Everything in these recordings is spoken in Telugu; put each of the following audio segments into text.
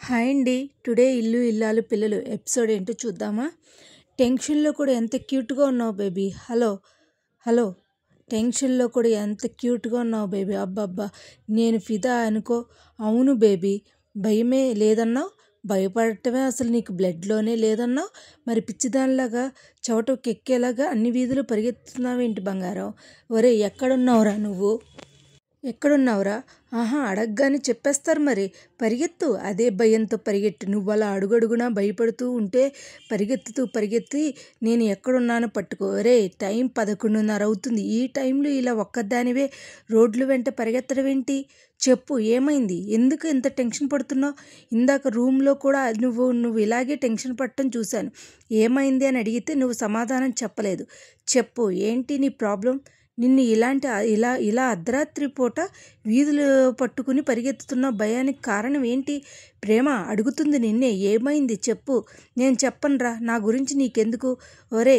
హాయ్ అండి. టుడే ఇల్లు ఇల్లాలు పిల్లలు ఎపిసోడ్ ఏంటో చూద్దామా? టెన్షన్లో కూడా ఎంత క్యూట్గా ఉన్నావు బేబీ. హలో హలో టెన్షన్లో కూడా ఎంత క్యూట్గా ఉన్నావు బేబీ. అబ్బబ్బా నేను ఫిదా అనుకో. అవును బేబీ, భయమే లేదన్నావు, భయపడటమే అసలు నీకు బ్లడ్లోనే లేదన్నావు. మరి పిచ్చిదానిలాగా చెవటకి ఎక్కేలాగా అన్ని వీధులు పరిగెత్తుతున్నావేంటి బంగారం? ఒరే ఎక్కడున్నావురా నువ్వు? ఎక్కడున్నావురా? ఆహా, అడగగానే చెప్పేస్తారు మరి. పరిగెత్తు, అదే భయంతో పరిగెట్టు. నువ్వు అలా అడుగడుగునా భయపడుతూ ఉంటే పరిగెత్తి నేను ఎక్కడున్నానో పట్టుకో. రే, టైం 11:30 అవుతుంది. ఈ టైంలో ఇలా ఒక్కదానివే రోడ్లు వెంట పరిగెత్తడం ఏంటి? చెప్పు, ఏమైంది? ఎందుకు ఇంత టెన్షన్ పడుతున్నావు? ఇందాక రూమ్లో కూడా నువ్వు ఇలాగే టెన్షన్ పడటం చూశాను. ఏమైంది అని అడిగితే నువ్వు సమాధానం చెప్పలేదు. చెప్పు, ఏంటి నీ ప్రాబ్లం? నిన్ను ఇలా అర్ధరాత్రి పూట వీధులు పట్టుకుని పరిగెత్తుతున్న భయానికి కారణం ఏంటి? ప్రేమ అడుగుతుంది నిన్నే. ఏమైంది చెప్పు. నేను చెప్పనురా, నా గురించి నీకెందుకు? ఒరే,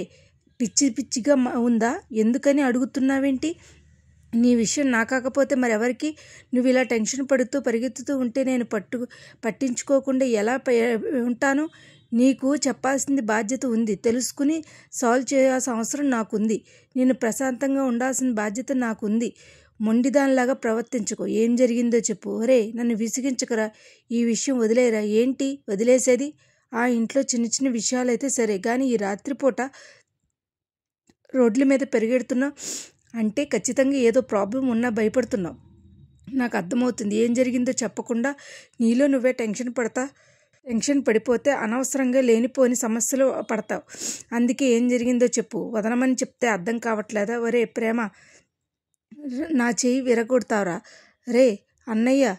పిచ్చిగా ఉందా? ఎందుకని అడుగుతున్నావేంటి? నీ విషయం నా కాకపోతే మరెవరికి? నువ్వు ఇలా టెన్షన్ పడుతూ పరిగెత్తుతూ ఉంటే నేను పట్టించుకోకుండా ఎలా ఉంటాను? నీకు చెప్పాల్సింది బాధ్యత ఉంది. తెలుసుకుని సాల్వ్ చేయాల్సిన అవసరం నాకుంది. నేను ప్రశాంతంగా ఉండాల్సిన బాధ్యత నాకుంది. మొండిదానిలాగా ప్రవర్తించకు. ఏం జరిగిందో చెప్పు. ఒరే, నన్ను విసిగించకరా. ఈ విషయం వదిలేరా. ఏంటి వదిలేసేది? ఆ ఇంట్లో చిన్న చిన్న విషయాలైతే సరే, కానీ ఈ రాత్రిపూట రోడ్ల మీద పరిగెడుతున్నా అంటే ఖచ్చితంగా ఏదో ప్రాబ్లం ఉన్నా భయపడుతున్నావు. నాకు అర్థమవుతుంది. ఏం జరిగిందో చెప్పకుండా నీలో నువ్వే టెన్షన్ పడిపోతే అనవసరంగా లేనిపోని సమస్యలు పడతావు. అందుకే ఏం జరిగిందో చెప్పు. వదలమని చెప్తే అర్థం కావట్లేదా? ఒరే ప్రేమ, నా చెయ్యి విరగొడతావురా. రే అన్నయ్య,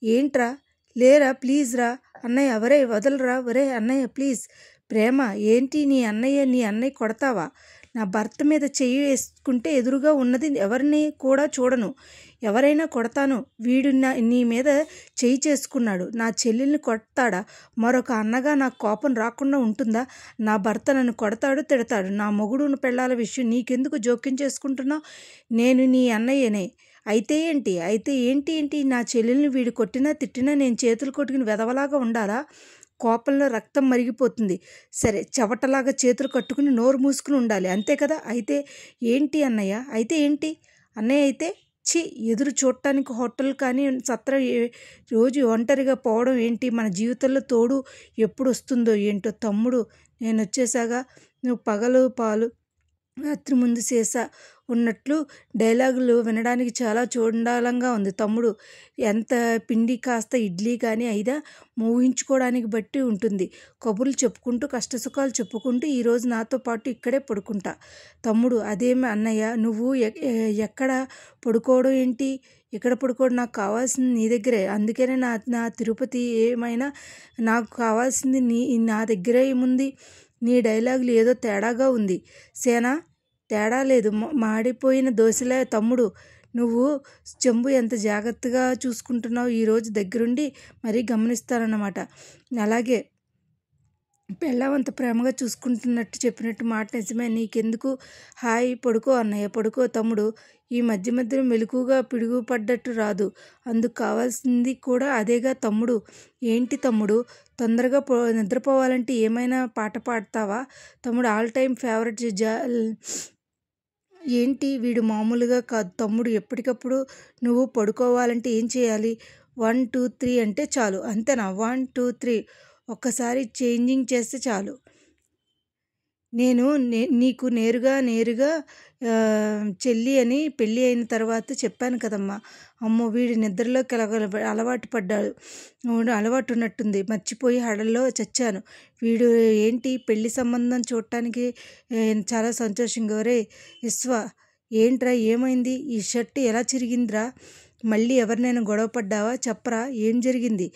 ఏంట్రా? లేరా, ప్లీజ్ రా అన్నయ్య. ఒరే వదలరా. ఒరే అన్నయ్య ప్లీజ్. ప్రేమ, ఏంటి నీ అన్నయ్య కొడతావా? నా భర్త మీద చెయ్యి వేసుకుంటే ఎదురుగా ఉన్నది ఎవరిని కూడా చూడను. ఎవరైనా కొడతాను. వీడు నీ మీద చెయ్యి చేసుకున్నాడు. నా చెల్లెల్ని కొడతాడా? మరొక అన్నగా నాకు కోపం రాకుండా ఉంటుందా? నా భర్త నన్ను కొడతాడు, తిడతాడు. నా మొగుడు పెళ్ళాల విషయం నీకెందుకు జోక్యం చేసుకుంటున్నావు? నేను నీ అన్నయ్యనే. అయితే ఏంటి? నా చెల్లెల్ని వీడు కొట్టినా తిట్టినా నేను చేతులు కొట్టుకుని వెదవలాగా ఉండాలా? కోపంలో రక్తం మరిగిపోతుంది. సరే, చెవటలాగా చేతులు కట్టుకుని నోరు మూసుకుని ఉండాలి, అంతే కదా? అయితే ఏంటి అన్నయ్య? అయితే ఏంటి అన్నయ్య? అయితే ఎదురు చూడటానికి హోటల్ కానీ సత్రం రోజు ఒంటరిగా పోవడం ఏంటి? మన జీవితంలో తోడు ఎప్పుడు వస్తుందో ఏంటో. తమ్ముడు, నేను వచ్చేసాగా. నువ్వు పగలు పాలు రాత్రి ముందు సీసా ఉన్నట్లు డైలాగులు వినడానికి చాలా చూడాలంగా ఉంది. తమ్ముడు, ఎంత పిండి కాస్త ఇడ్లీ కానీ అయినా ఊహించుకోవడానికి బట్టి ఉంటుంది. కబుర్లు చెప్పుకుంటూ కష్టసుఖాలు చెప్పుకుంటూ ఈరోజు నాతో పాటు ఇక్కడే పడుకుంటా. తమ్ముడు, అదేమి అన్నయ్య, నువ్వు ఎక్కడ పడుకోవడం ఏంటి? ఇక్కడ పడుకోవడం నాకు కావాల్సింది నీ దగ్గరే. అందుకనే నా తిరుపతి. ఏమైనా నాకు కావాల్సింది నా దగ్గరే ఏముంది? నీ డైలాగులు ఏదో తేడాగా ఉంది. సేనా, తేడా లేదు, మాడిపోయిన దోశలే. తమ్ముడు, నువ్వు చెంబు ఎంత జాగ్రత్తగా చూసుకుంటున్నావు. ఈరోజు దగ్గరుండి మరీ గమనిస్తానన్నమాట. అలాగే పెళ్ళామంత ప్రేమగా చూసుకుంటున్నట్టు చెప్పినట్టు మాట నిజమే. నీకెందుకు? హాయ్, పడుకో అన్నయ్య, పడుకో. తమ్ముడు, ఈ మధ్యలో మెలకుగా పిడుగుపడ్డట్టు రాదు. అందుకు కావాల్సింది కూడా అదేగా తమ్ముడు. ఏంటి తమ్ముడు? తొందరగా నిద్రపోవాలంటే ఏమైనా పాట పాడతావా? తమ్ముడు, ఆల్ టైమ్ ఫేవరెట్ ఏంటి? వీడు మామూలుగా కాదు తమ్ముడు. ఎప్పటికప్పుడు నువ్వు పడుకోవాలంటే ఏం చేయాలి? 1 2 3 అంటే చాలు, అంతేనా? 1 2 3 ఒక్కసారి చేంజింగ్ చేస్తే చాలు. నేను నీకు నేరుగా చెల్లి అని పెళ్ళి అయిన తర్వాత చెప్పాను కదమ్మా. అమ్మో, వీడి నిద్రలోకి అలవాటు ఉన్నట్టుంది. మర్చిపోయి హడల్లో చచ్చాను. వీడు ఏంటి పెళ్లి సంబంధం చూడటానికి చాలా సంతోషంగా. రే విశ్వ, ఏంట్రా ఏమైంది? ఈ షర్టు ఎలా చిరిగిందిరా? మళ్ళీ ఎవరినైనా గొడవ పడ్డావా? చెప్పరా, ఏం జరిగింది?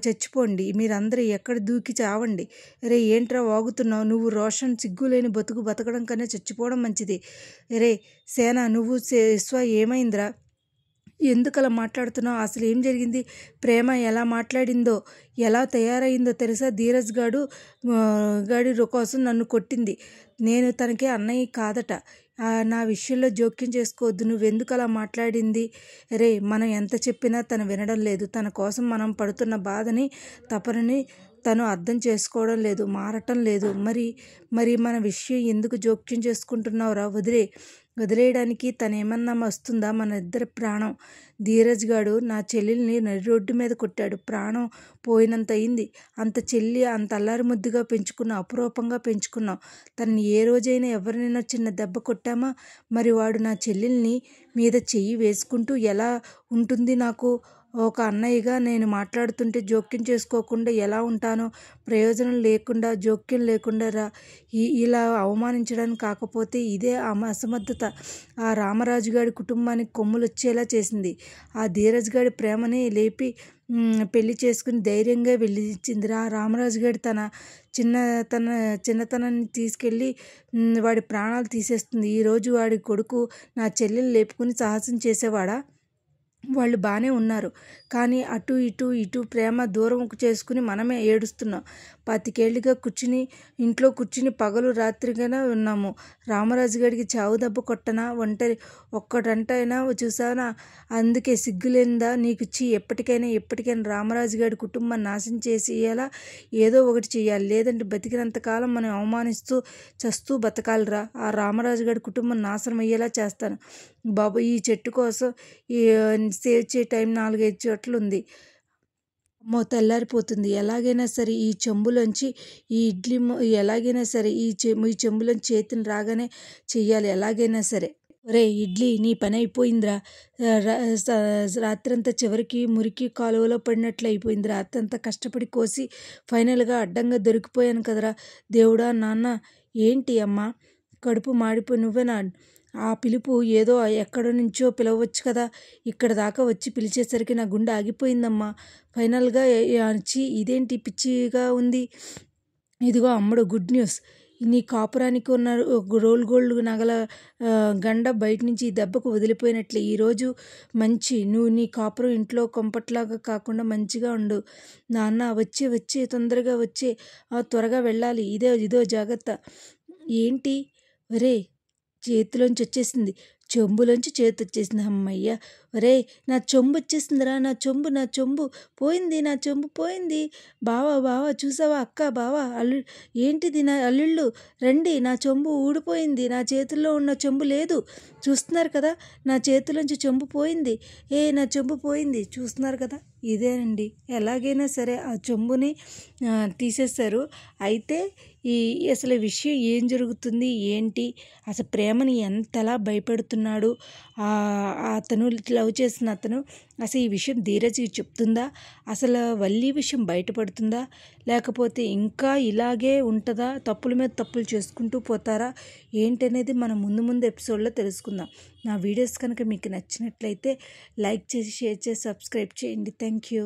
చచ్చిపోండి మీరందరూ, ఎక్కడ దూకి చావండి. రే ఏంట్రా వాగుతున్నావు? నువ్వు రోషన్ సిగ్గులేని బతకడం కన్నా చచ్చిపోవడం మంచిది. రే సేన, నువ్వు విశ్వ, ఏమైందిరా? ఎందుకు అలా మాట్లాడుతున్నావు? అసలు ఏం జరిగింది? ప్రేమ ఎలా మాట్లాడిందో, ఎలా తయారైందో తెలుసా? ధీరజ్ గాడి కోసం నన్ను కొట్టింది. నేను తనకి అన్నయ్య కాదట. నా విషయంలో జోక్యం చేసుకోవద్దు. నువ్వెందుకు అలా మాట్లాడింది? రే, మనం ఎంత చెప్పినా తను వినడం లేదు. తన కోసం మనం పడుతున్న బాధని, తపనని తను అర్థం చేసుకోవడం లేదు, మారటం లేదు. మరి మన విషయం ఎందుకు జోక్యం చేసుకుంటున్నావురా? వదిలేయడానికి తనేమన్నా వస్తుందా? మన ఇద్దరి ప్రాణం. ధీరజ్ గాడు నా చెల్లెల్ని నడి రోడ్డు మీద కొట్టాడు. ప్రాణం పోయినంత అయింది. అంత చెల్లి అంత అల్లారి ముద్దుగా పెంచుకున్నాం, అపురూపంగా పెంచుకున్నాం. తనని ఏ రోజైనా ఎవరినైనా చిన్న దెబ్బ కొట్టామా? మరి వాడు నా చెల్లెల్ని మీద చెయ్యి వేసుకుంటూ ఎలా ఉంటుంది? నాకు ఒక అన్నయ్యగా నేను మాట్లాడుతుంటే జోక్యం చేసుకోకుండా ఎలా ఉంటానో, ప్రయోజనం లేకుండా, జోక్యం లేకుండా ఇలా అవమానించడానికి కాకపోతే ఇదే అసమర్థత ఆ రామరాజు గారి కుటుంబానికి కొమ్ములు వచ్చేలా చేసింది. ఆ ధీరజ్ గారి ప్రేమని లేపి పెళ్లి చేసుకుని ధైర్యంగా వెళ్ళిచ్చింది. రామరాజు గారి తన చిన్నతనాన్ని తీసుకెళ్ళి వాడి ప్రాణాలు తీసేస్తుంది. ఈరోజు వాడి కొడుకు నా చెల్లెలు లేపుకుని సాహసం చేసేవాడా? వాళ్ళు బాగానే ఉన్నారు, కానీ ఇటు ప్రేమ దూరం చేసుకుని మనమే ఏడుస్తున్నాం. 25 ఏళ్ళుగా ఇంట్లో కూర్చుని పగలు రాత్రిగానే ఉన్నాము. రామరాజు గారికి చావు దెబ్బ కొట్టనా? ఒక్కటంటైనా చూసానా? అందుకే సిగ్గులేందా నీకు? ఎప్పటికైనా రామరాజు గారి కుటుంబాన్ని నాశనం చేసేయాలా? ఏదో ఒకటి చేయాలి. లేదంటే బతికినంతకాలం మనం అవమానిస్తూ చస్తూ బతకాలిరా. ఆ రామరాజు గారి కుటుంబం నాశనం అయ్యేలా చేస్తాను బాబు. ఈ చెట్టు కోసం సేవ్ చే టైం 4-5 చెట్లు ఉంది. అమ్మో, తెల్లారిపోతుంది. ఎలాగైనా సరే ఈ చెంబులోంచి ఈ ఇడ్లీ ఎలాగైనా సరే ఈ చెంబులోంచి చేతిని రాగానే చెయ్యాలి ఎలాగైనా సరే. రే ఇడ్లీ, నీ పని అయిపోయిందిరా. రాత్రంతా చివరికి మురికి కాలువలో పడినట్లు అయిపోయింది. రాత్రంతా కష్టపడి కోసి ఫైనల్గా అడ్డంగా దొరికిపోయాను కదరా దేవుడా. నాన్న ఏంటి అమ్మా, కడుపు మాడిపోయి నువ్వేనా? ఆ పిలుపు ఏదో ఎక్కడి నుంచో పిలవచ్చు కదా. ఇక్కడ దాకా వచ్చి పిలిచేసరికి నా గుండె ఆగిపోయిందమ్మా. ఫైనల్గా ఇదేంటి పిచ్చిగా ఉంది. ఇదిగో అమ్మడు, గుడ్ న్యూస్. నీ కాపురానికి ఉన్న రోల్ గోల్డ్ నగల గండ బయట నుంచి ఈ దెబ్బకు వదిలిపోయినట్లే. ఈరోజు నువ్వు నీ కాపురం ఇంట్లో కొంపట్లాగా కాకుండా మంచిగా ఉండు నాన్న. వచ్చే తొందరగా వచ్చే, త్వరగా వెళ్ళాలి. ఇదో జాగ్రత్త. ఏంటి ఒరే, చేతిలోంచి వచ్చేసింది, చెంబులోంచి చేతి వచ్చేసింది. అమ్మయ్య. ఒరే, నా చెంబు వచ్చేసిందిరా. నా చెంబు పోయింది. నా చెంబు పోయింది. బావా చూసావా? అక్క, బావా, ఏంటిది? నా అల్లుళ్ళు రండి, నా చెంబు ఊడిపోయింది. నా చేతుల్లో ఉన్న చెంబు లేదు. చూస్తున్నారు కదా, నా చేతిలోంచి చెంబు పోయింది. నా చెంబు పోయింది, చూస్తున్నారు కదా. ఇదేనండి, ఎలాగైనా సరే ఆ చెంబుని తీసేశారు. అయితే అసలు విషయం ఏం జరుగుతుంది ఏంటి, అసలు ప్రేమని ఎంతలా భయపెడుతున్నాడు అతను, లవ్ చేసిన అతను. అసలు ఈ విషయం ధీరజ్ చెప్తుందా? అసలు వల్లి విషయం బయటపడుతుందా? లేకపోతే ఇంకా ఇలాగే ఉంటుందా? తప్పుల మీద తప్పులు చేసుకుంటూ పోతారా ఏంటనేది మనం ముందు ఎపిసోడ్లో తెలుసుకుందాం. నా వీడియోస్ కనుక మీకు నచ్చినట్లయితే లైక్ చేసి, షేర్ చేసి, సబ్స్క్రైబ్ చేయండి. Thank you.